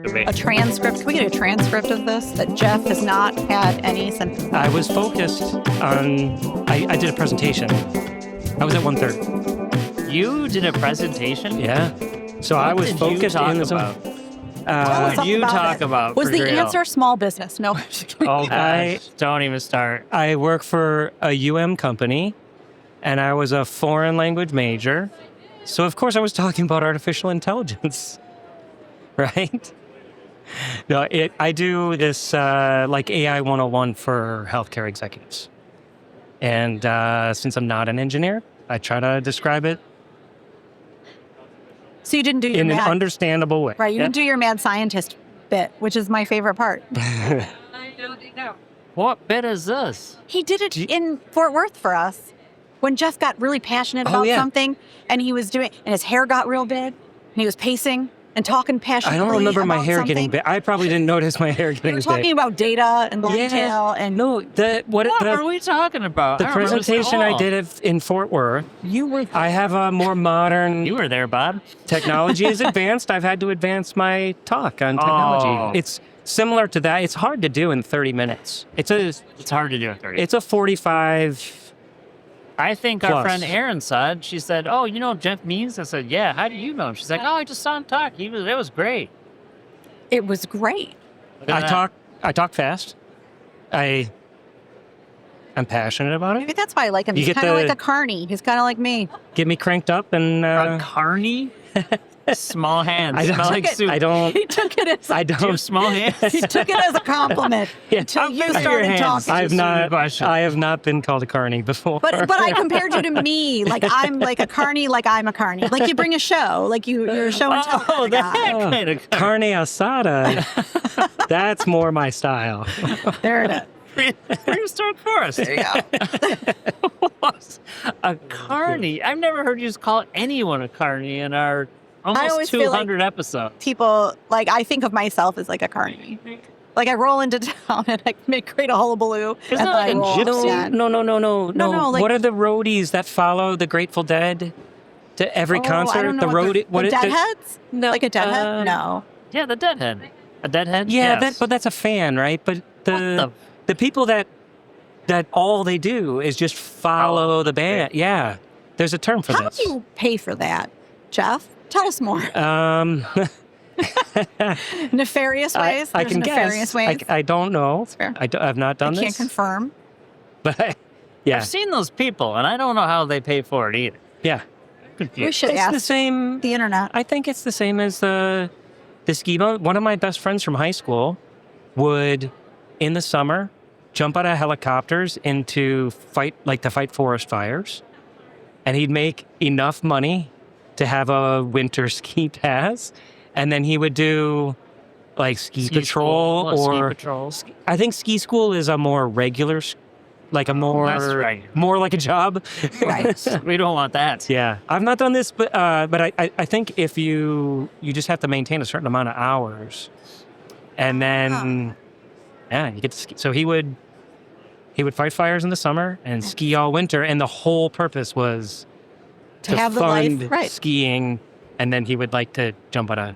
me. A transcript. Can we get a transcript of this? That Jeff has not had any sense. I was focused on, I did a presentation. I was at 1:30. You did a presentation? Yeah. So I was focused in the zone. What did you talk about? Was for the real? answer small business? No. Oh, gosh. Don't even start. I work for a company, and I was a foreign language major. So, of course, I was talking about artificial intelligence, right? No, I do this like AI 101 for healthcare executives. And since I'm not an engineer, I try to describe it So you didn't do your in an understandable way. Right, you didn't do your mad scientist bit, which is my favorite part. What bit is this? He did it in Fort Worth for us when Jeff got really passionate about something, and he was doing, and his hair got real big, and he was pacing and talking passionately. I don't remember my hair something. getting big. I probably didn't notice my hair getting We were big. talking about data and long tail and What are we talking about? The presentation I did in Fort Worth. I have a more modern. You were there, Bob. Technology is advanced. I've had to advance my talk on technology. Oh. It's similar to that. It's hard to do in 30 minutes. It's hard to do in 30. It's a 45. I think our friend Erin said, she said, "Oh, you know Jeff Means?" I said, "Yeah, how do you know him?" She's like, "Oh, I just saw him talk. It was great." it was great. I talk fast. I'm passionate about Maybe it. that's why I like him. You He's get kind of the- like a carny. He's kind of like me. Get me cranked up and. A carny? Small hands. I don't- Smell like soup. I don't. He took it as I Two don't. small hands. he took it as a compliment until you I'll started your hands. talking. I've not. question. I have not been called a carny before. But I compared you to me. Like I'm like a carny, like I'm a carny. Like you bring a show, like you're a show and tell. Oh, that kind of carne asada. That's more my style. There it is. prehistoric forest. There you go. A carny. I've never heard you just call anyone a carny in our almost always feel 200 episodes. People like I think of myself as like a carny. Like I roll into town and I create a hullabaloo. Isn't and that like then a I roll gypsy? again. No. No, like- What are the roadies that follow the Grateful Dead to every I concert? don't know what the deadheads? No, Like a deadhead? No. Yeah, the deadhead. A deadhead? Yeah, Yes. but that's a fan, right? But What the people that all they do is just follow the band. Yeah, there's a term for How this. do you pay for that, Jeff? Tell us more. Nefarious ways? I There's can nefarious guess. ways? I don't know. fair. I've not done I can't this. confirm. But yeah, I've seen those people, and I don't know how they pay for it either. yeah. We should It's ask the same. the internet. I think it's the same as the ski boat. One of my best friends from high school would, in the summer, jump out of helicopters to fight forest fires, and he'd make enough money to have a winter ski pass, and then he would do like ski patrol or ski patrols. I think ski school is a more regular, like a more That's right. more like a job. Right. We don't want that. Yeah, I've not done this, but I think if you just have to maintain a certain amount of hours, and then you get to ski. So he would fight fires in the summer and ski all winter, and the whole purpose was To have the fund life, right. skiing, and then he would like to jump on an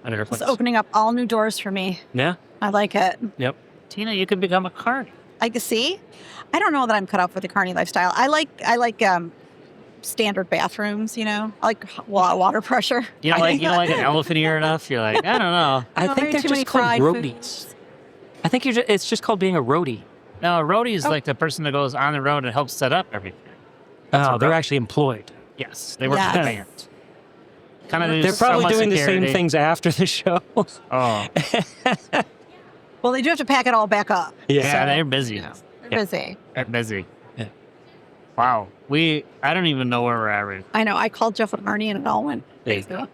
airplane. It's opening up all new doors for me. Yeah. I like it. Yep. Tina, you could become a carny. I can see. I don't know that I'm cut out for the carny lifestyle. I like standard bathrooms. I like water pressure. You don't like an elephant ear enough? You're like, I don't know. I Oh, think they're too many just called fried roadies. I think it's just called being a roadie. No, a roadie is like the person that goes on the road and helps set up everything. Oh, they're actually employed. Yes, they work for the band. Kind of. They're probably doing the same things after the show. Oh, Well, they do have to pack it all back up. yeah, they're busy. They're busy. They're busy. Yeah. Wow. I don't even know where we're at right now. I know. I called Jeff a carny and it all went. There you go.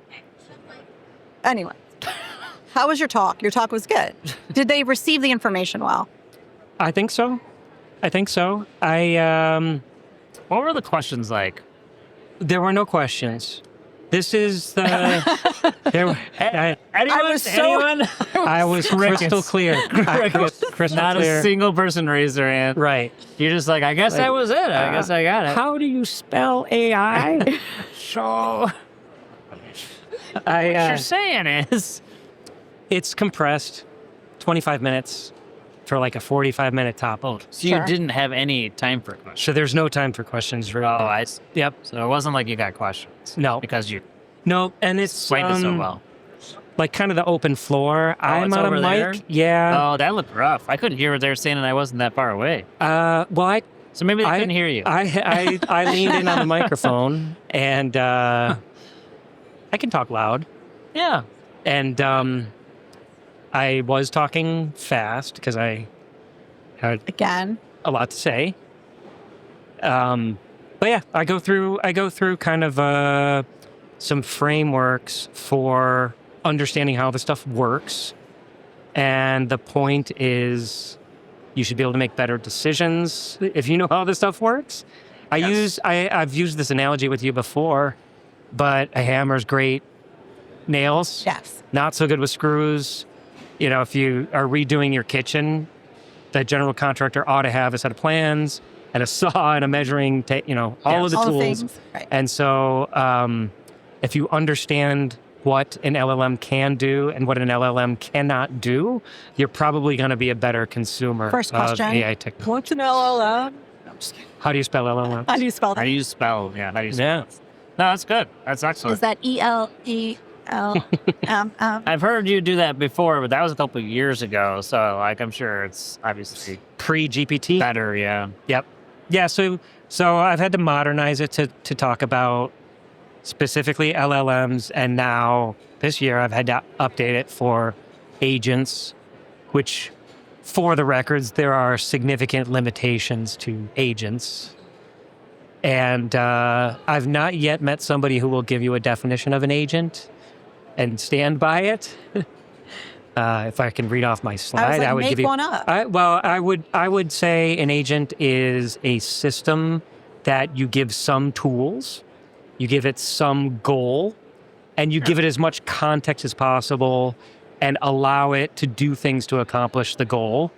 Anyway, how was your talk? Your talk was good. Did they receive the information well? I think so. What were the questions like? There were no questions. This is the. Anyone? I was crystal clear. Crystal Not clear. a single person raised their hand. Right. You're just like, I guess that was it. I guess I got it. How do you spell AI? So, what I. you're saying is, It's compressed, 25 minutes for like a 45-minute top load. So you didn't have any time for questions. So there's no time for questions. Really. Oh, Yep. So it wasn't like you got questions. No. Because you No, and it's explained it so well. like kind of the open floor. I'm it's on a over mic. there? Yeah. Oh, that looked rough. I couldn't hear what they were saying, and I wasn't that far away. Well, So maybe they couldn't hear you. I leaned in on the microphone, and I can talk loud. Yeah. And I was talking fast because I had Again. a lot to say. But yeah, I go through kind of some frameworks for understanding how the stuff works. And the point is you should be able to make better decisions if you know how this stuff works. I've used this analogy with you before, but a hammer's great. Nails, Yes. not so good with screws. You know, if you are redoing your kitchen, the general contractor ought to have a set of plans and a saw and a measuring tape, all of the All the tools. things. Right. And so if you understand what an LLM can do and what an LLM cannot do, you're probably going to be a better consumer First of question. AI technology. What's an LLM? How do you spell LLM? How do you spell How do that? you spell? Yeah. How do you spell? Yeah. No, that's good. That's excellent. Is that ELELM? I've heard you do that before, but that was a couple of years ago. So, I'm sure it's obviously Pre-GPT? better. Yeah. Yep. Yeah, so I've had to modernize it to talk about specifically LLMs, and now this year I've had to update it for agents, which, for the records, there are significant limitations to agents. And I've not yet met somebody who will give you a definition of an agent and stand by it. If I can read off my slide, I would make give you one up. I would say an agent is a system that you give some tools, you give it some goal, and you give it as much context as possible and allow it to do things to accomplish the goal.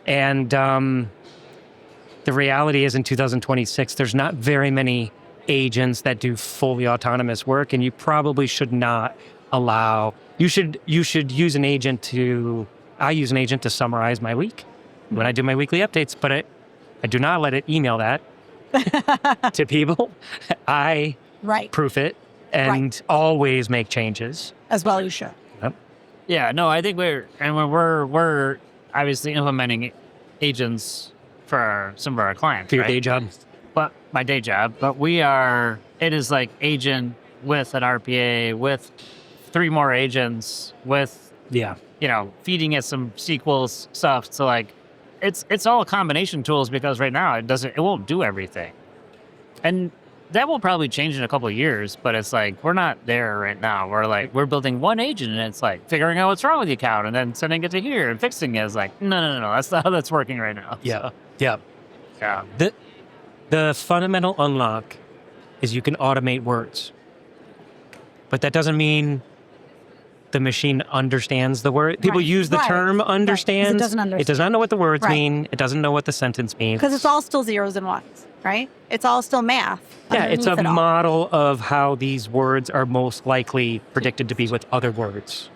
And the reality is in 2026, there's not very many agents that do fully autonomous work, and you probably should not allow. You should use an agent I use an agent to summarize my week when I do my weekly updates, but I do not let it email that to people. I proof it and always make changes. As well you should. Yep. Yeah. No, I think we're obviously implementing agents for some of our clients. For your right? day job. But my day job. But it is like agent with an RPA with 3 more agents with feeding it some SQL stuff. So like it's all combination tools because right now it won't do everything. And that will probably change in a couple of years, but it's like we're not there right now. We're building one agent and it's like figuring out what's wrong with the account and then sending it to here and fixing it. It's like no, that's not how that's working right now. Yeah. So, Yeah. yeah. The fundamental unlock is you can automate words. But that doesn't mean the machine understands the word. People use the term understands. It doesn't understand. It does not know what the words mean. It doesn't know what the sentence means. Because it's all still zeros and ones, right? It's all still math. Yeah, it's a underneath it all. model of how these words are most likely predicted to be with other words.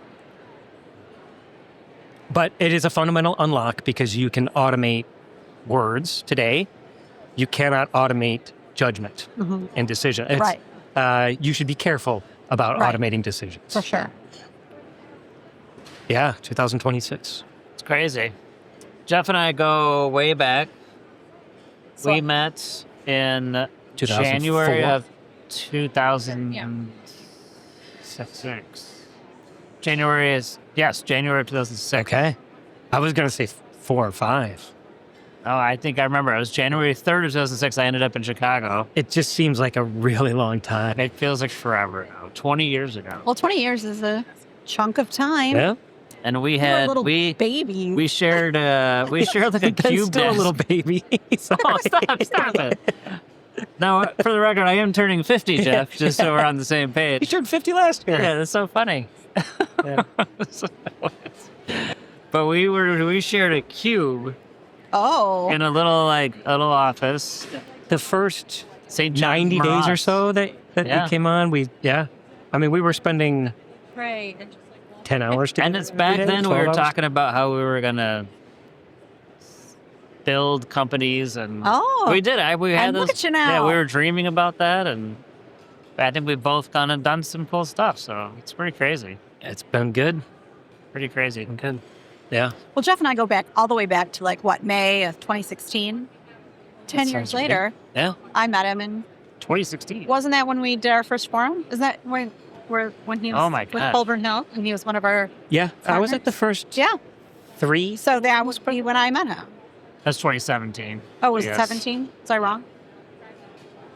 But it is a fundamental unlock because you can automate words today. You cannot automate judgment and decision. You should be careful about automating decisions. For sure. Yeah, 2026. It's crazy. Jeff and I go way back. We met in 2004. January of 2006. January of 2006. Okay. I was going to say 4 or 5. Oh, I think I remember. It was January 3rd of 2006. I ended up in Chicago. It just seems like a really long time. It feels like forever now. 20 years ago. Well, 20 years is a chunk of time. Yeah. And we You're a had little we baby. we shared like a cube Still a desk. little baby. Oh, stop it. Now, for the record, I am turning 50, Jeff, just so we're on the same You page. turned 50 last year. Yeah, that's so funny. But we shared a cube in a little office. The first St. 90 days or Mirage. so that we came on, we were spending Right. 10 hours to And it's back then we were talking about how we were going to build companies, and we did. We had and this. Look at you now. Yeah, we were dreaming about that, and I think we've both kind of done some cool stuff. So it's pretty crazy. It's been good. Pretty crazy. Good. Yeah. Well, Jeff and I go back all the way back to May of 2016. 10 years later, I met him in 2016. Wasn't that when we did our first forum? Is that when he was with Colburn Hill and he was one of our partners? I was at the first 3. So that was when I met him. That's 2017. Oh, was it 17? Was I wrong?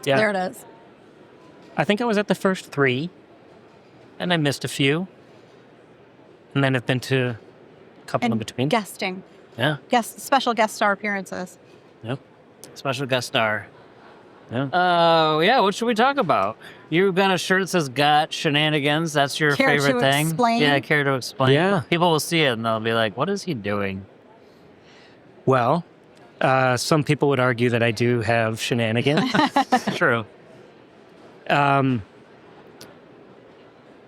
Yeah. There it is. I think I was at the first 3, and I missed a few. And then I've been to a couple in between. Guesting. Yeah. Special guest star appearances. Yep. Special guest star. Yeah. What should we talk about? You got a shirt that says "Got Shenanigans." That's your favorite thing. Explain? Yeah, care to explain? Yeah. People will see it and they'll be like, "What is he doing?" Well, some people would argue that I do have shenanigans. True. I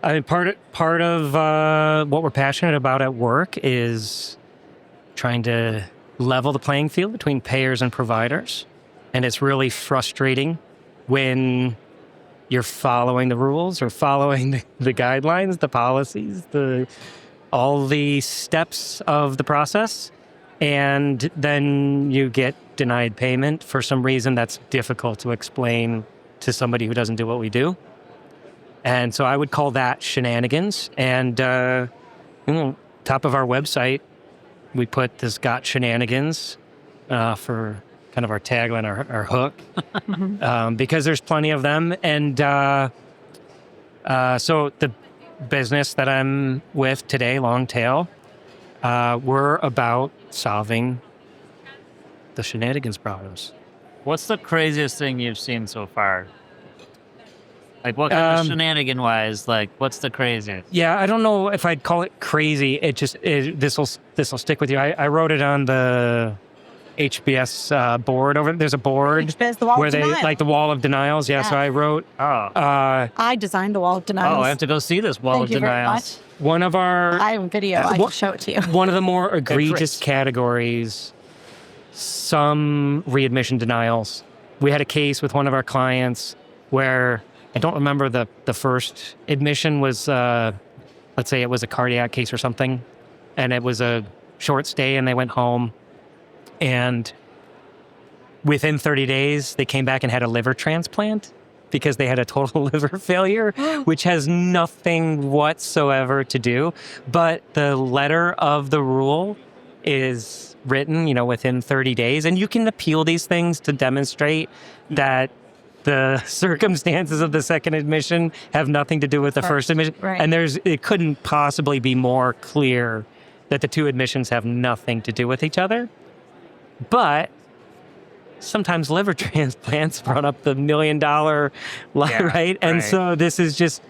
mean, part of what we're passionate about at work is trying to level the playing field between payers and providers. And it's really frustrating when you're following the rules or following the guidelines, the policies, all the steps of the process, and then you get denied payment for some reason that's difficult to explain to somebody who doesn't do what we do. And so I would call that shenanigans. And top of our website, we put this "Got Shenanigans" for kind of our tagline, our hook, because there's plenty of them. And so the business that I'm with today, Longtail, we're about solving the shenanigans problems. What's the craziest thing you've seen so far? Like, what kind of shenanigan-wise? Like, what's the craziest? Yeah, I don't know if I'd call it crazy. This will stick with you. I wrote it on the HBS board over. There's a board HBS, the wall where of they denial. like the wall of denials. Yeah, so I wrote. I designed the wall of denials. I have to go see this wall of Thank you very denials. much. One of our. I have a video. I can show it to you. One of the more egregious categories. Some readmission denials. We had a case with one of our clients where I don't remember the first admission was, let's say it was a cardiac case or something, and it was a short stay and they went home, and within 30 days they came back and had a liver transplant because they had a total liver failure, which has nothing whatsoever to do. But the letter of the rule is written, within 30 days, and you can appeal these things to demonstrate that the circumstances of the second admission have nothing to do with the first admission. Right. And it couldn't possibly be more clear that the two admissions have nothing to do with each other. But sometimes liver transplants run up the $1 million line, right? And so this is just,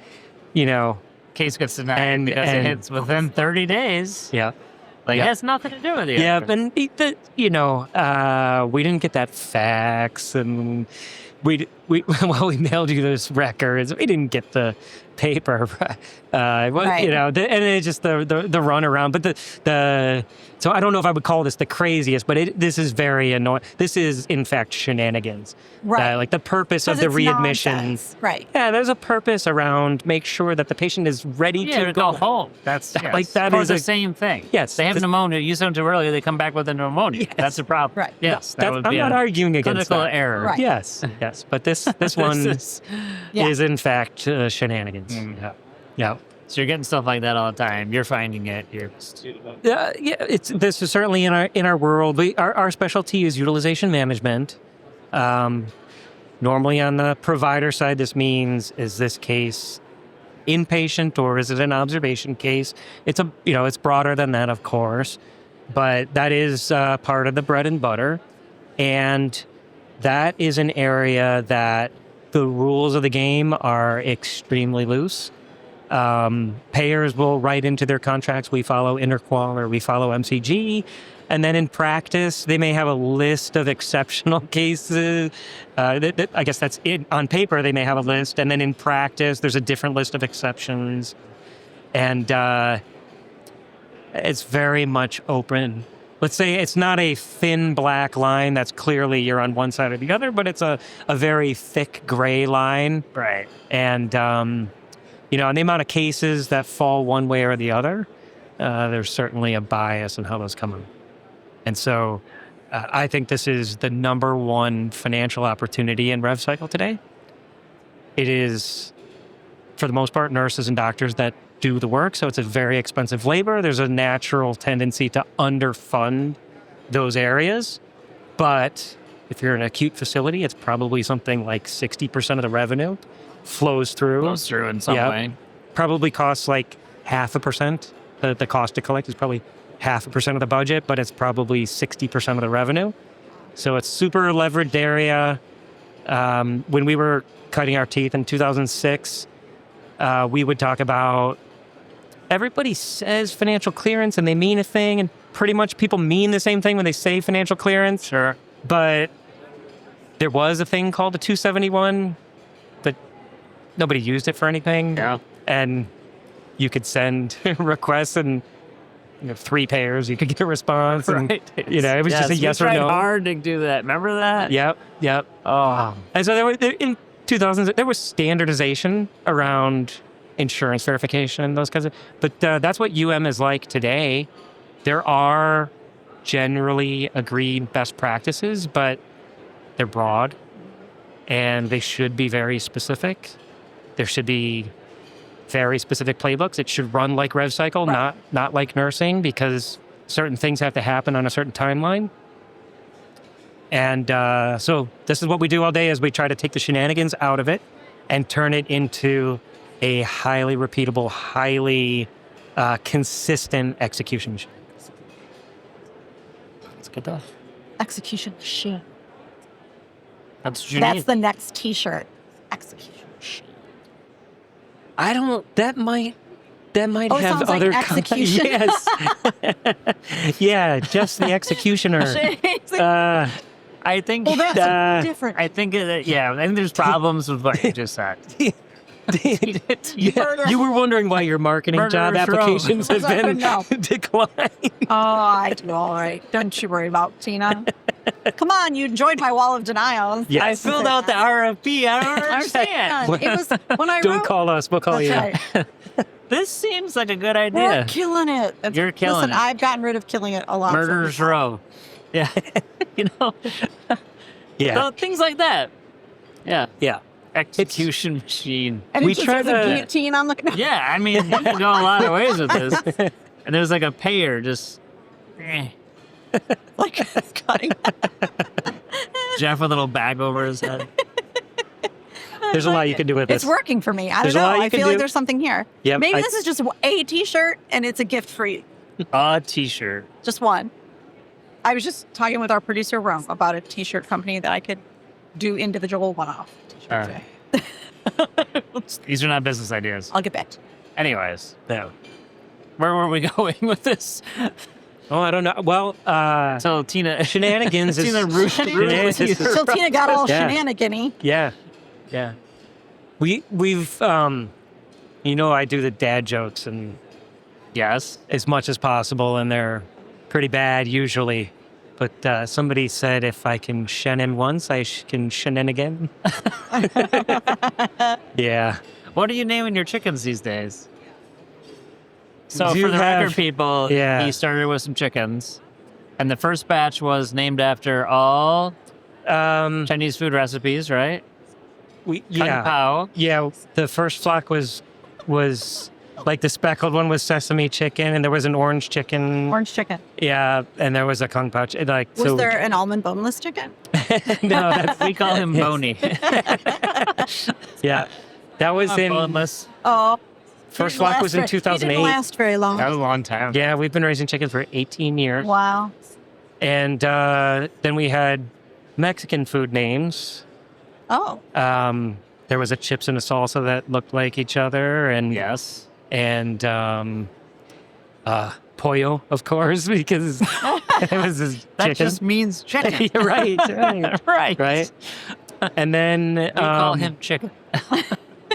Case gets denied because it hits within 30 days. Yeah. It has nothing to do with it. Yeah, but we didn't get that fax, and we mailed you those records. We didn't get the paper, Right. and it's just the runaround. But so I don't know if I would call this the craziest, but this is very annoying. This is in fact shenanigans. Right. Like the purpose of the It's readmission. nonsense. Right. Yeah, there's a purpose around make sure that the patient is ready to go home. That's that or is the same thing. Yes, they have pneumonia. You send them too early, they come back with a pneumonia. Yes. That's a problem. Right. Yes, I'm not arguing against clinical that. error. Right. Yes, but this one is- is in fact shenanigans. Yeah. So you're getting stuff like that all the time. You're finding it. This is certainly in our world. Our specialty is utilization management. Normally on the provider side, this means, is this case inpatient or is it an observation case? It's it's broader than that, of course, but that is part of the bread and butter, and that is an area that the rules of the game are extremely loose. Payers will write into their contracts, we follow interqual or we follow MCG. And then in practice, they may have a list of exceptional cases. I guess that's it. On paper, they may have a list. And then in practice, there's a different list of exceptions. And It's very much open. Let's say it's not a thin black line that's clearly you're on one side or the other, but it's a very thick gray line. Right. And, and the amount of cases that fall one way or the other, there's certainly a bias in how those come in. And so I think this is the number one financial opportunity in rev cycle today. It is, for the most part, nurses and doctors that do the work. So it's a very expensive labor. There's a natural tendency to underfund those areas. But if you're in an acute facility, it's probably something like 60% of the revenue flows through. Flows through in some way. Probably costs like 0.5%. The cost to collect is probably 0.5% of the budget, but it's probably 60% of the revenue. So it's super leveraged area. When we were cutting our teeth in 2006, we would talk about, everybody says financial clearance and they mean a thing, and pretty much people mean the same thing when they say financial clearance. Sure. But there was a thing called the 271, but nobody used it for anything. Yeah. And you could send requests and 3 pairs, you could get a response. Right. And, it was just a yes or no. We tried hard to do that. Remember that? Yep. Oh. And so in 2000s, there was standardization around insurance verification and those kinds of, but that's what is like today. There are generally agreed best practices, but they're broad and they should be very specific. There should be very specific playbooks. It should run like rev cycle, Right. not like nursing, because certain things have to happen on a certain timeline. And so this is what we do all day, is we try to take the shenanigans out of it and turn it into a highly repeatable, highly consistent execution machine. That's good stuff. Execution machine. That's what you That's need. the next T-shirt. Execution machine. That might Oh, it have sounds like other execution. Yes. Yeah, just the executioner. I think. Well, that's different. I think. I think there's problems with what you just said. You were wondering why your marketing job Murderer's Row. applications have been No. declined. Oh, I do all right. Don't you worry about Tina. Come on, you enjoyed my wall of denials. Yes. I filled out the RFP. I don't understand. It was when I Don't wrote. call us. We'll call That's you. right. This seems like a good We're idea. killing it. You're killing Listen, it. I've gotten rid of killing it a lot. Murderer's Row. Yeah. Yeah. So things like that. Yeah. Yeah. Execution machine. And We it just try has a to- guillotine on the. Yeah, I mean, you can go a lot of ways with this. And there's like a payer just. like cutting. Jeff with a little bag over his head. There's a lot you can do with this. It's working for me. I don't There's a know. lot you I can feel like do. there's something here. Yep, Maybe I- this is just a T-shirt and it's a gift for you. A t-shirt. Just one. I was just talking with our producer, Rome, about a T-shirt company that I could do individual one-off T-shirts. All right. These are not business ideas. I'll get back to you. Anyways, Yeah. where were we going with this? Oh, I don't know. Well, So Tina, shenanigans is... Tina Root. shenanigans is- So Tina got all Yeah. shenanigan-y. Yeah. We've I do the dad jokes and Yes. as much as possible, and they're pretty bad usually. But somebody said if I can shenan once, I can shenan again. Yeah. What are you naming your chickens these days? So Do for the have- record, people, Yeah. he started with some chickens, and the first batch was named after all Chinese food recipes, right? Kung Yeah. Pao. Yeah. The first flock was like the speckled one was sesame chicken, and there was an orange chicken. Orange chicken. Yeah, and there was a kung pao. Was there an almond boneless chicken? No, that's We call him Boney. yeah. That was in Boneless. Oh. first Didn't flock was in last very- 2008. He didn't last very long. That was a long time. Yeah, we've been raising chickens for 18 years. Wow. And then we had Mexican food names. Oh. There was a chips and a salsa that looked like each other, and Yes. and pollo, of course, because it was his That chicken. just means chicken. Yeah, right, Right. right. And then We call him chicken.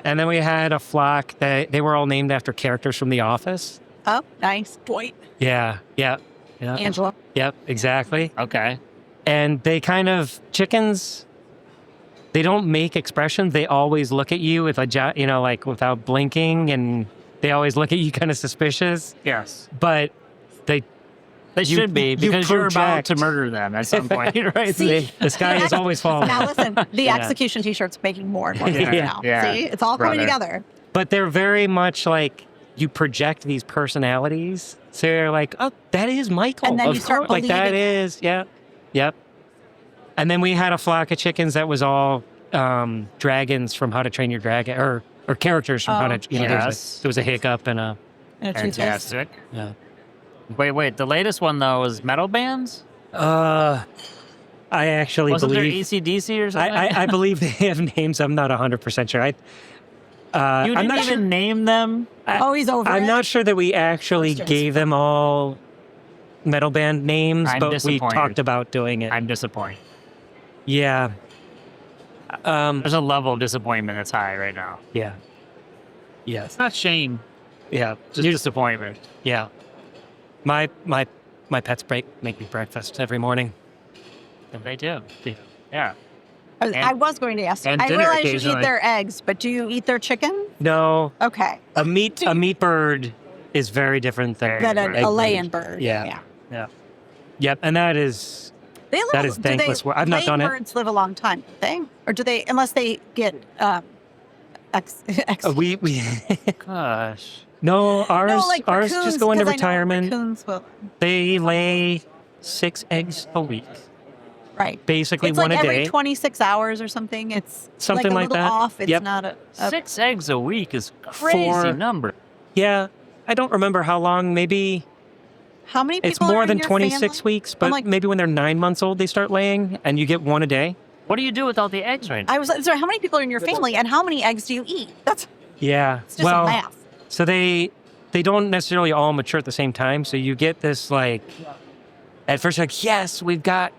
and then we had a flock that they were all named after characters from The Office. Oh, nice. Dwight. Yeah. Angela. Yep, exactly. Okay. And they kind of, chickens, they don't make expressions. They always look at you with like without blinking, and they always look at you kind of suspicious. Yes. But they should be, because you're about project. to murder them at some point. Right? See? The sky is always falling. Now listen, the Yeah. execution T-shirt's making more and more sense now. Yeah. See, it's all coming Brother. together. But they're very much like, you project these personalities. So you're like, oh, that is Michael. And then of you start course. Like, that believing it. is, yeah. Yep. And then we had a flock of chickens that was all dragons from How to Train Your Dragon, or characters from How to, yes. there was a hiccup and a, And a toothpaste. Fantastic. yeah. Wait. The latest one, though, was metal bands? I actually Wasn't believe. there ACDC or something? I believe they have names. I'm not 100% sure. you I'm didn't not even sure. name them? Oh, he's over I'm it. not sure that we actually Questions. gave them all metal band names, I'm but we disappointed. talked about doing it. I'm disappointed. Yeah. There's a level of disappointment that's high right now. Yeah. Yes. It's not shame, Yeah. just disappointment. Yeah. My pets make me breakfast every morning. And they do. Yeah. I was going to ask you. and I dinner realize you eat occasionally. their eggs, but do you eat their chicken? No, Okay. a meat bird is very different than That egg a bird. laying bird. Yeah. Yep, and that is They live, That is thankless work. I've not done it. Birds live a long time, don't they? Or do they, unless they get we Gosh. no ours no, like ours raccoons, just go into 'cause I know retirement. Raccoons will, They lay 6 eggs a week, right. basically It's one like a every day. 26 hours or something. It's Something like like a little that. off. It's Yep. not a 6 eggs a week is crazy For- number. Yeah, I don't remember how long. Maybe How many people it's more are in than your 26 family? weeks, but like- maybe when they're 9 months old, they start laying, and you get one a day. What do you do with all the eggs right now? I was sorry. How many people are in your family, and how many eggs do you eat? That's Yeah. it's just a math. So they don't necessarily all mature at the same time. So you get this like, at first you're like, yes,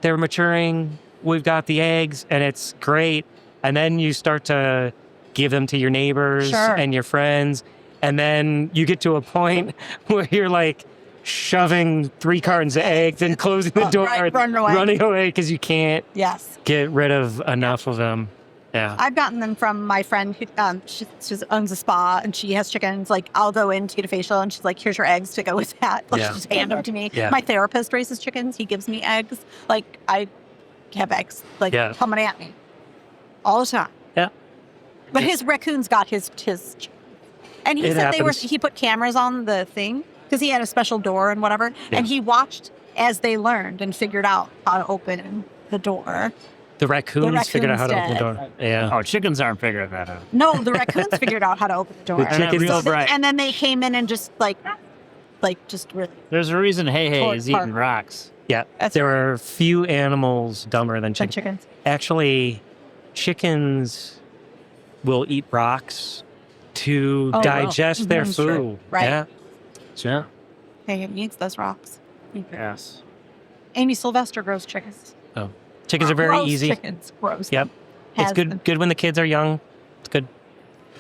they're maturing, we've got the eggs, and it's great. And then you start to give them to your neighbors Sure. and your friends. And then you get to a point where you're like shoving 3 cartons of eggs and closing the door, right, running away. because you can't Yes. get rid of enough of them. Yeah. I've gotten them from my friend who she owns a spa and she has chickens. Like I'll go in to get a facial and she's like, "Here's your eggs to go with that." Like Yeah. she just hand them to me. Yeah. My therapist raises chickens. He gives me eggs. Like I have eggs like Yeah. coming at me all the time. Yeah. But his raccoons got his chickens. And he It said happens. he put cameras on the thing because he had a special door and whatever. Yeah. And he watched as they learned and figured out how to open the door. The raccoons figured out how to open the raccoons door. Yeah. Oh, chickens aren't figuring that out. No, the raccoons figured out how to open the door. The chickens- real So bright. And then they came in and just just really. There's a reason Hey Tore is it apart. eating rocks. Yeah. That's There are few animals dumber than Like chickens. chickens. Actually, chickens will eat rocks to Oh, wow. digest their Mhm, sure. food. Right. Yeah. Yeah. He needs those rocks. Yes. Amy Sylvester grows chickens. Oh. Chickens are very Grows easy. Chickens. Grows. Yep. Has It's good them. good when the kids are young. It's good.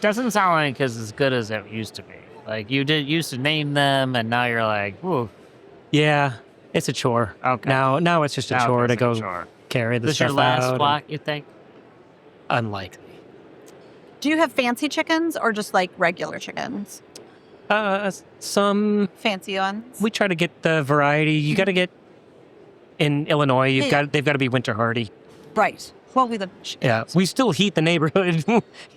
Doesn't sound like it's as good as it used to be. Like you used to name them, and now you're like, whoa. Yeah. It's a chore. Okay. Now it's just a Now chore it's to go chore. carry the This stuff your last out. flock, you think? Unlikely. Do you have fancy chickens or just like regular chickens? Some Fancy ones. we try to get the variety. You got to get in Illinois. Yeah. They've got to be winter hardy. Right. Well, we live in Michigan. Yeah, we still heat the neighborhood,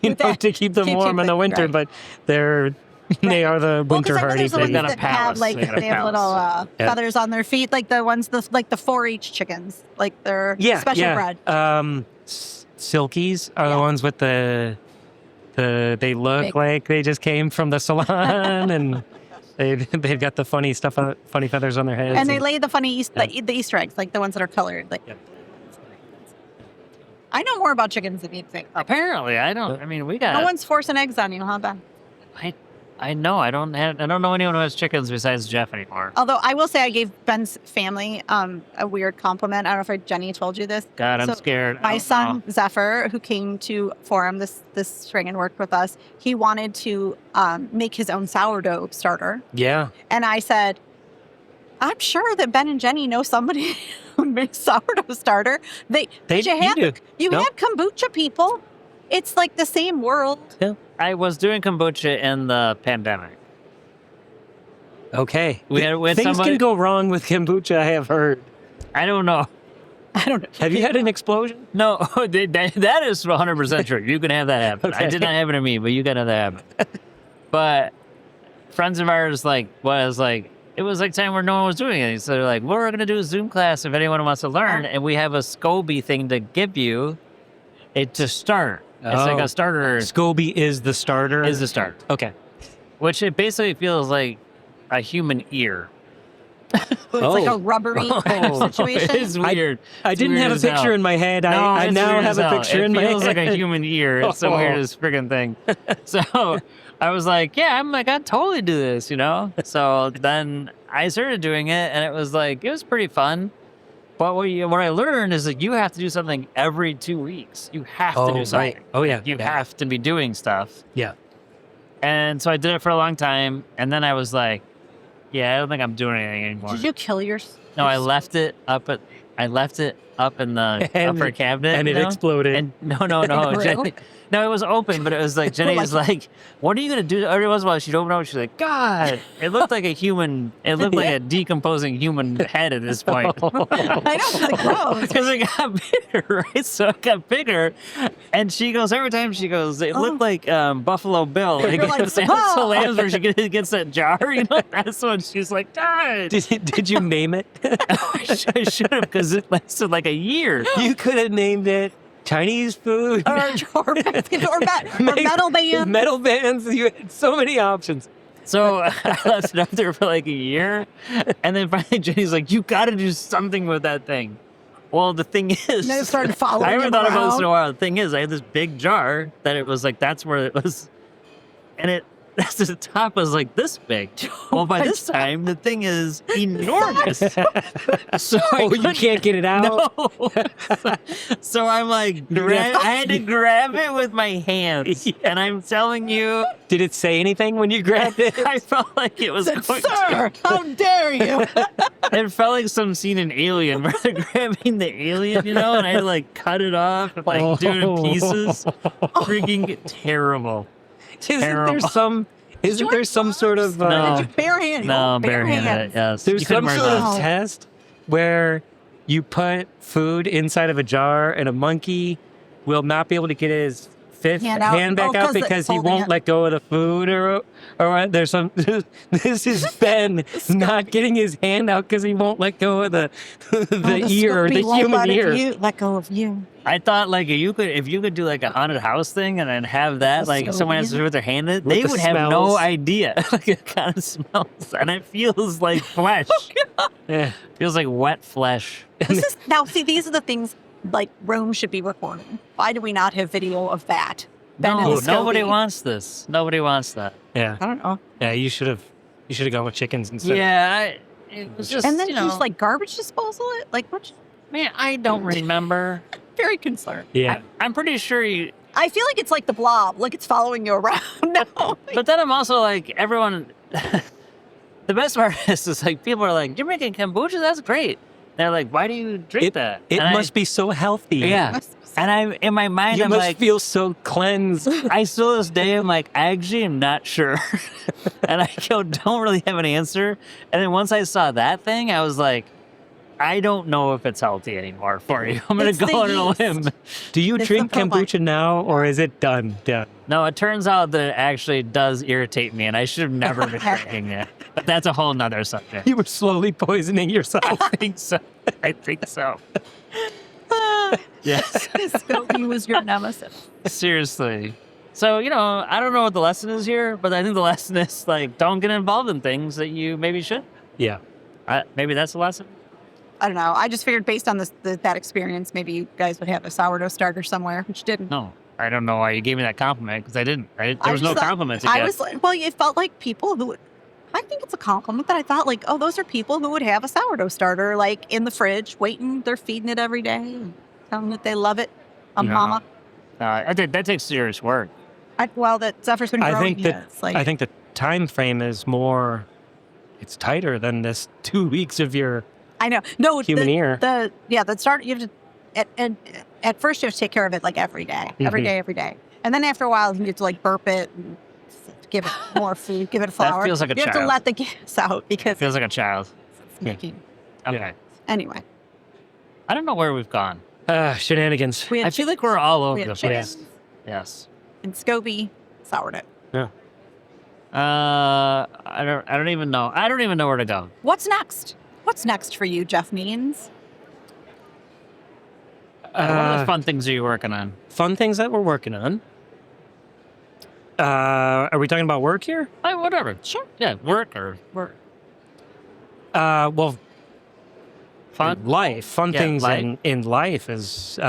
With that, to keep them keep warm in the them- winter. right. But they are the Well, winter 'cause I know hardy there's the ones thing. got a that have palace. like They got a they have little palace. Yeah. feathers on their feet, like the ones like the 4-H chickens, like they're special bred. Silkies are Yeah. the ones with they look Big. like they just came from the salon, and they've got the funny stuff, funny feathers on their heads. And they lay the funny Yeah. the Easter eggs, like the ones that are colored. Like Yeah. I know more about chickens than you'd think. Apparently, I don't. I mean, we got. No one's forcing eggs on you, huh, Ben? I, I know. I don't know anyone who has chickens besides Jeff anymore. Although I will say I gave Ben's family a weird compliment. I don't know if Jenny told you this. God, I'm scared. My son, Zephyr, who came to Forum this spring and worked with us, he wanted to make his own sourdough starter. Yeah. And I said, I'm sure that Ben and Jenny know somebody who makes sourdough starter. You have kombucha people. It's like the same world. Yeah. I was doing kombucha in the pandemic. Okay. We had Things somebody can go wrong with kombucha, I have heard. I don't know. Have you had an explosion? No, that is 100% true. You can have that happen. Okay. I did not happen to me, but you can have that happen. But friends of ours it was like time where no one was doing it. So they're like, well, we're going to do a Zoom class if anyone wants to learn. And we have a SCOBY thing to give you to start. It's like a starter. SCOBY is the starter? Is the start. Okay. Which it basically feels like a human ear. It's like a rubbery kind of situation. It's weird. I didn't have a picture in my head. I now have a picture in my head. It feels like a human ear. It's the weirdest friggin' thing. So I was like, yeah, I'd totally do this, So then I started doing it, and it was pretty fun. But what I learned is that you have to do something every 2 weeks. You have to do something. Right. Oh, yeah. You have to be doing stuff. Yeah. And so I did it for a long time, and then I was like, yeah, I don't think I'm doing anything anymore. Did you kill yours? No, I left it up in the upper cabinet. And it exploded. And no. Jenny, no, it was open, but it was like, Jenny was like, what are you going to do? Every once in a while, she'd open it up, she's like, God, it looked like a human, like a decomposing human head at this point. I know, it's like gross. Because it got bigger, right? So it got bigger. And she goes, every time she goes, it looked like Buffalo Bill. Like, Silence of Lambs where she gets that jar, That's when she's like, God. Did you name it? I should have, because it lasted like a year. You could have named it Chinese food. Or metal bands. Metal bands. You had so many options. So I left it up there for like a year. And then finally Jenny's like, you got to do something with that thing. Well, the thing is, And then it started following I haven't him thought about this around. in a while. The thing is, I had this big jar that it was like, that's where it was. And the top was like this big. Well, by this time, the thing is enormous. So you can't get it out? No. So I'm like, I had to grab it with my hands. And I'm telling you. Did it say anything when you grabbed it? I felt like it was going Sir, how dare you? It felt like some scene in Alien where they're grabbing the alien, and I had to like cut it off and like do it in pieces. Freaking terrible. Isn't there some sort of No. Barehanded. No, barehanded, yes. there's You some couldn't sort wear of those. test where you put food inside of a jar and a monkey will not be able to get his fifth hand back out because he won't let go of the food or there's some this is Ben not getting his hand out because he won't let go of the ear, the human ear. Let go of you. I thought like if you could do like a haunted house thing and then have that like someone has to do with their hand in it, they the would have no smells. idea. Like it kind of smells and it feels like flesh. Yeah. Feels like wet flesh. Now, see, these are the things like Rome should be recording. Why do we not have video of that? Ben and No, the nobody SCOBY. wants this. Nobody wants that. Yeah. I don't know. Yeah, you should have gone with chickens instead. Yeah, it was just And then just like garbage disposal it? Like, what? man, I don't remember. Very concerned. Yeah. I'm pretty sure you. I feel like it's like the blob, like it's following you around. No. But then I'm also like everyone. The best part is like people are like, "You're making kombucha? That's great." They're like, "Why do you drink that?" It And must be so healthy. Yeah. And I'm in my mind, You I'm must like, feel so cleansed. I still to this day, I'm like, I actually am not sure, and I don't really have an answer. And then once I saw that thing, I was like, I don't know if it's healthy anymore for you. I'm gonna It's go the on a yeast. limb. Do you It's drink the probiotic. kombucha now, or is it done? No, it turns out that it actually does irritate me, and I should have never been drinking it. But that's a whole nother subject. You were slowly poisoning yourself. I think so. I think so. Yes. SCOBY was your nemesis. Seriously. So, I don't know what the lesson is here, but I think the lesson is like, don't get involved in things that you maybe should. Yeah. Maybe that's the lesson. I don't know. I just figured based on that experience, maybe you guys would have a sourdough starter somewhere, which didn't. No. I don't know why you gave me that compliment because I didn't. Right? There was no compliment to I get. was like, well, it felt like people who. I think it's a compliment that I thought like, oh, those are people who would have a sourdough starter like in the fridge, waiting. They're feeding it every day, telling that they love it. Mama. That takes serious work. That Zephyr's been growing. I think the time frame is more. It's tighter than this 2 weeks of your. I know. No, human ear. The starter. You have to. At first, you have to take care of it like every day, every day, and then after a while, you have to like burp it and give it more food, give it flour. That feels like a child. You have to let the gas out because it feels like a child. It's making. Okay. Anyway, I don't know where we've gone. Shenanigans. I feel like we're all over the place. Chickens. Yes. And SCOBY sourdough. Yeah. I don't even know. I don't even know where to go. What's next? What's next for you, Jeff Means? What are the fun things are you working on? Fun things that we're working on. Are we talking about work here? Whatever. Sure. Yeah, work. Well, Fun? Life. Fun things life. in life is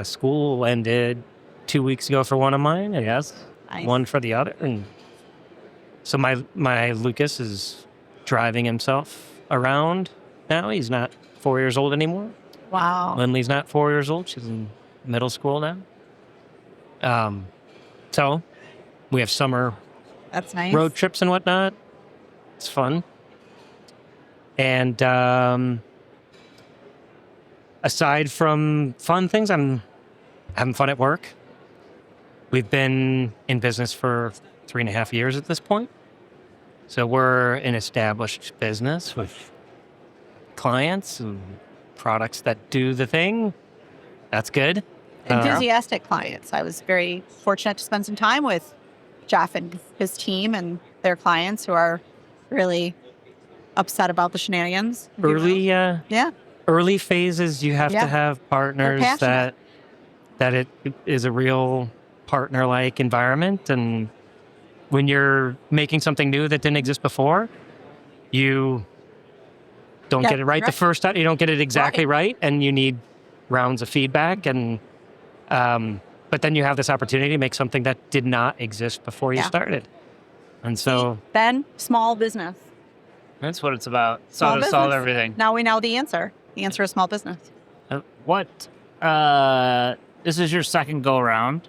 school ended 2 weeks ago for one of mine. And Yes. Nice. one for the other. And so my Lucas is driving himself around now. He's not 4 years old anymore. Wow. Lindley's not 4 years old. She's in middle school now. So we have summer That's nice. road trips and whatnot. It's fun. And aside from fun things, I'm having fun at work. We've been in business for 3.5 years at this point. So we're an established business with clients and products that do the thing. That's good. Enthusiastic clients. I was very fortunate to spend some time with Jeff and his team and their clients who are really upset about the shenanigans. Early phases, you have Yeah. to have partners passionate. that it is a real partner-like environment. And when you're making something new that didn't exist before, you don't get it right the first time. You don't get it exactly right, and you need rounds of feedback. And but then you have this opportunity to make something that did not exist before you started. And so then small business. That's what it's about. Small So to solve everything. Now we know the answer. The answer is small business. This is your second go around.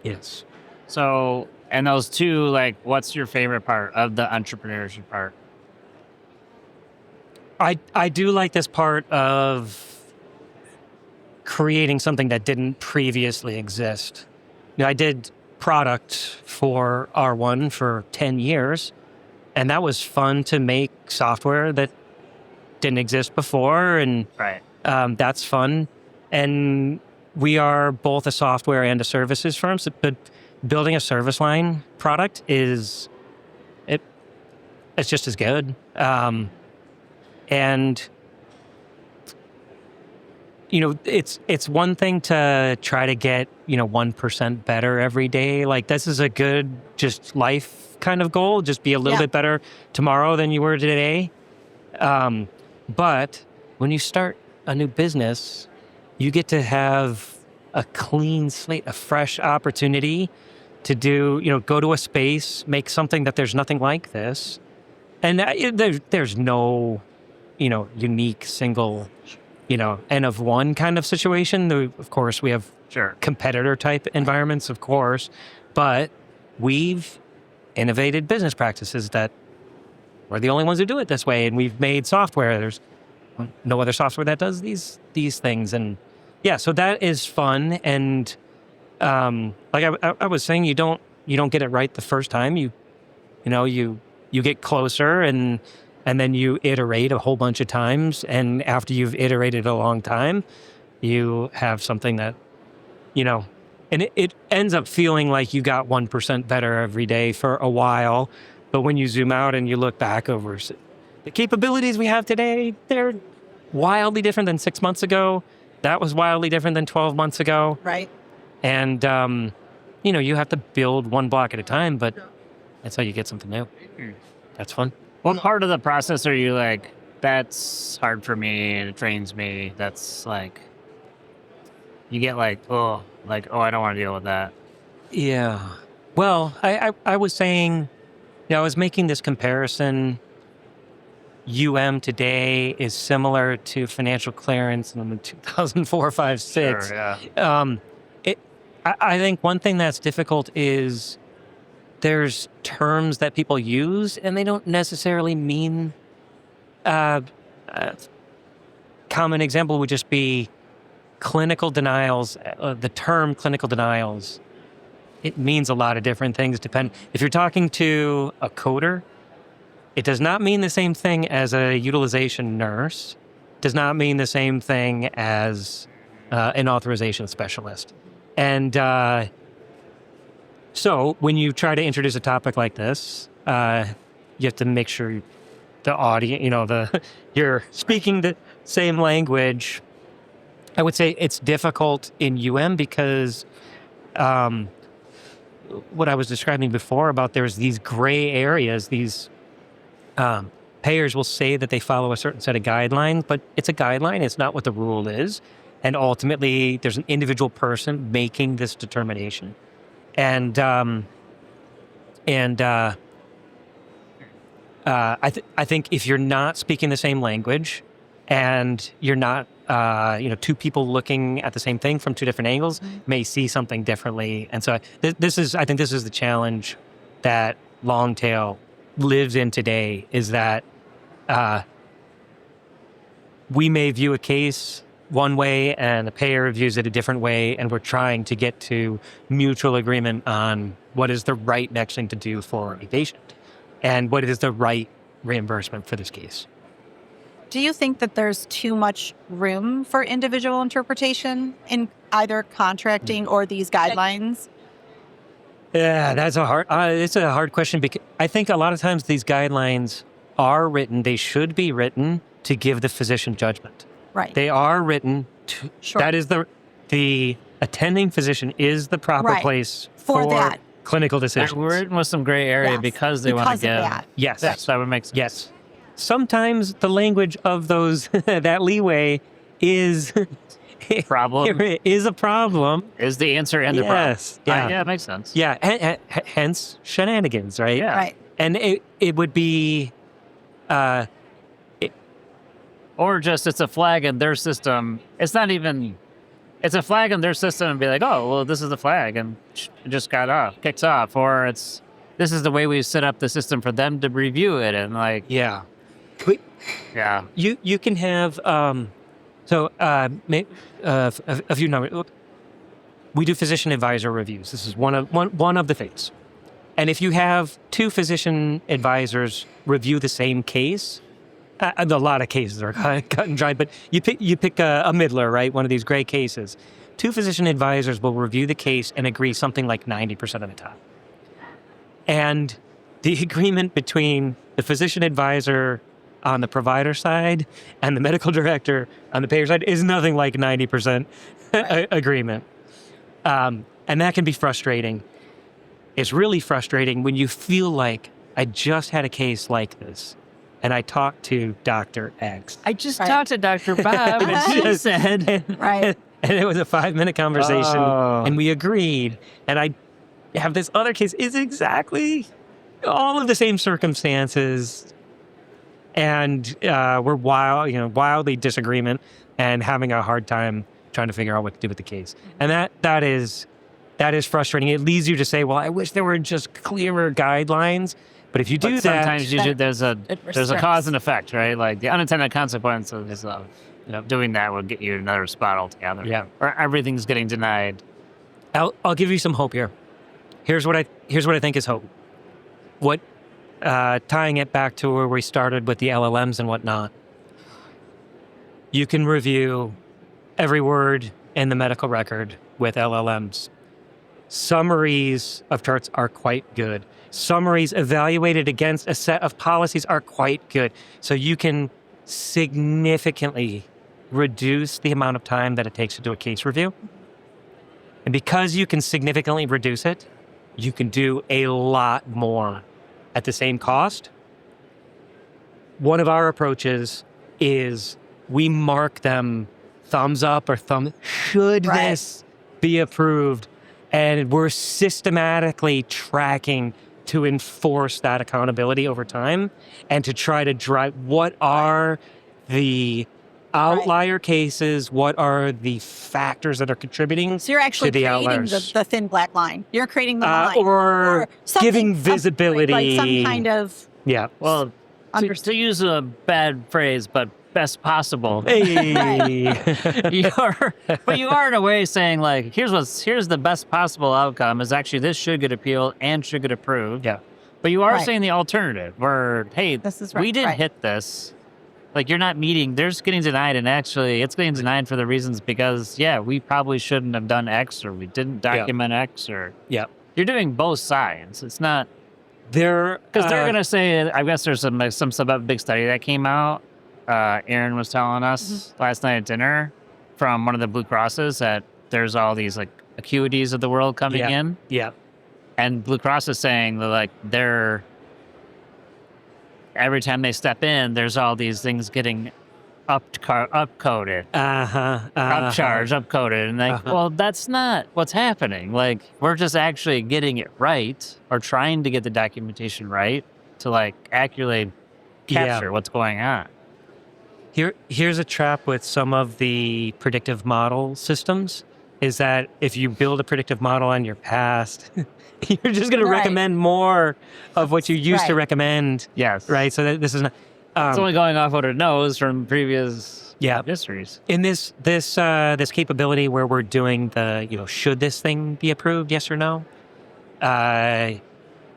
yes. So, and those two, like, what's your favorite part of the entrepreneurship part? I do like this part of creating something that didn't previously exist. I did product for R1 for 10 years, and that was fun to make software that didn't exist before, and Right. that's fun. And we are both a software and a services firm, but building a service line product it's just as good. And it's one thing to try to get 1% better every day. Like, this is a good just life kind of goal. Just be a little bit better tomorrow than you were today. But when you start a new business, you get to have a clean slate, a fresh opportunity to do, go to a space, make something that there's nothing like this. And there's no, unique single, N of one kind of situation. Of course, we have competitor type environments, of course, but we've innovated business practices that we're the only ones who do it this way. And we've made software. There's no other software that does these things. And yeah, so that is fun. And like I was saying, you don't get it right the first time. You get closer and then you iterate a whole bunch of times. And after you've iterated a long time, you have something that, and it ends up feeling like you got 1% better every day for a while. But when you zoom out and you look back over the capabilities we have today, they're wildly different than 6 months ago. That was wildly different than 12 months ago. Right. And, you have to build one block at a time, but that's how you get something new. That's fun. What part of the process are you like, that's hard for me, it drains me, that's like, you get like, oh, I don't want to deal with that? Yeah. Well, I was saying, I was making this comparison. today is similar to financial clearance in the 2004, 5, 6. Sure, yeah. It, I think one thing that's difficult is there's terms that people use and they don't necessarily mean. Uh, Common example would just be clinical denials. The term clinical denials, it means a lot of different things. If you're talking to a coder, it does not mean the same thing as a utilization nurse. Does not mean the same thing as an authorization specialist. And so when you try to introduce a topic like this, you have to make sure the audience, you're speaking the same language. I would say it's difficult in because what I was describing before about there's these gray areas, these payers will say that they follow a certain set of guidelines, but it's a guideline. It's not what the rule is. And ultimately, there's an individual person making this determination. And I think if you're not speaking the same language and you're not, two people looking at the same thing from two different angles may see something differently. And so I think this is the challenge that Longtail lives in today, is that we may view a case one way and the payer views it a different way, and we're trying to get to mutual agreement on what is the right next thing to do for a patient and what is the right reimbursement for this case. Do you think that there's too much room for individual interpretation in either contracting or these guidelines? Yeah, that's it's a hard question, because I think a lot of times these guidelines are written, they should be written to give the physician judgment. Right. They are written to, Sure. that is the attending physician is the proper Right. place For for that. clinical decisions. We're written with some gray area Yes, because they want to because of give. that. Yes. That would make sense. Yes. Sometimes the language of those, that leeway is Problem is a problem. is the answer and the Yes. problem. Yeah. Yeah, it makes sense. Yeah. Hence shenanigans, right? Yeah. Right. And it would be, Or just it's a flag in their system. It's not even. It's a flag in their system and be like, oh, well, this is the flag, and it just kicks off. Or this is the way we set up the system for them to review it, and like, yeah. yeah, You can have a few numbers. We do physician advisor reviews. This is one of the things. And if you have two physician advisors review the same case, a lot of cases are cut and dry, but you pick a middler, right? One of these gray cases. Two physician advisors will review the case and agree something like 90% of the time. And the agreement between the physician advisor on the provider side and the medical director on the payer side is nothing like 90% agreement. And that can be frustrating. It's really frustrating when you feel like, I just had a case like this and I talked to Dr. X. I just Right. talked to Dr. Bob, and she said, Right. And it was a 5-minute conversation, Oh. and we agreed. And I have this other case, is exactly all of the same circumstances, and we're wildly disagreement and having a hard time trying to figure out what to do with the case. And that is frustrating. It leads you to say, well, I wish there were just clearer guidelines. But if you do but that, sometimes there's a restricts. cause and effect, right? Like the unintended consequences of doing that will get you another spot altogether. Yeah. Or everything's getting denied. I'll give you some hope here. Here's what I think is hope. What tying it back to where we started with the LLMs and whatnot. You can review every word in the medical record with LLMs. Summaries of charts are quite good. Summaries evaluated against a set of policies are quite good. So you can significantly reduce the amount of time that it takes to do a case review. And because you can significantly reduce it, you can do a lot more at the same cost. One of our approaches is we mark them thumbs up or should Right. this be approved? And we're systematically tracking to enforce that accountability over time and to try to drive what are the outlier cases, what are the factors that are contributing So you're actually to the creating outliers. the thin black line. You're creating the line. Or giving visibility. Like some kind of Yeah. Well, to use a bad phrase, but best possible. Hey. But you are in a way saying like, here's the best possible outcome is actually this should get appealed and should get approved. Yeah. But you are saying the alternative where, hey, this is we didn't hit this. Like you're not meeting, there's getting denied, and actually it's getting denied for the reasons because, we probably shouldn't have done X or we didn't document X or. Yeah. You're doing both sides. It's not. Because they're going to say, I guess there's some big study that came out. Aaron was telling us last night at dinner from one of the Blue Crosses that there's all these like acuities of the world coming in. Yeah. And Blue Cross is saying that like every time they step in, there's all these things getting upcoded, upcharged, upcoded, and like, well, that's not what's happening. Like, we're just actually getting it right, or trying to get the documentation right to like accurately capture what's going on. Here's a trap with some of the predictive model systems is that if you build a predictive model on your past, you're just going to recommend more of what you used to recommend. Yes. Right. So this is not. It's only going off what it knows from previous histories. In this capability where we're doing the should this thing be approved, yes or no?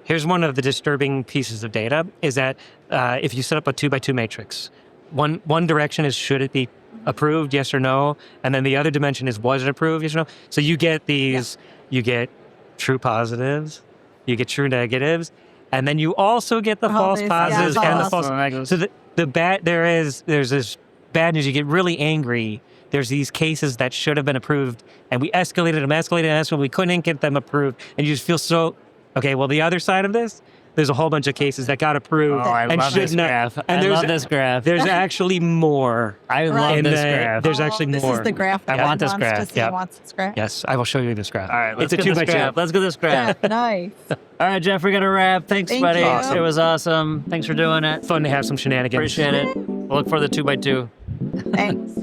Here's one of the disturbing pieces of data is that if you set up a 2x2 matrix, one direction is should it be approved, yes or no, and then the other dimension is was it approved, yes or no. So you get these, you get true positives, you get true negatives, and then you also get the false positives and the false negatives. So the bad there's this bad news. You get really angry. There's these cases that should have been approved, and we escalated, we couldn't get them approved, and you just feel so. Okay, well, the other side of this, there's a whole bunch of cases that got approved and should not. Graph. And I love this graph. There's actually more. I love this graph. There's actually more. This is the graph. I want this graph. He wants this graph. Yes, I will show you this graph. All right, let's it's get a 2x2 this graph. Let's get this graph. Yeah, nice. All right, Jeff, we got to wrap. Thanks, Thank buddy. you. Awesome. It was awesome. Thanks for doing it. Fun to have some shenanigans. Appreciate it. We'll look for the 2x2. Thanks.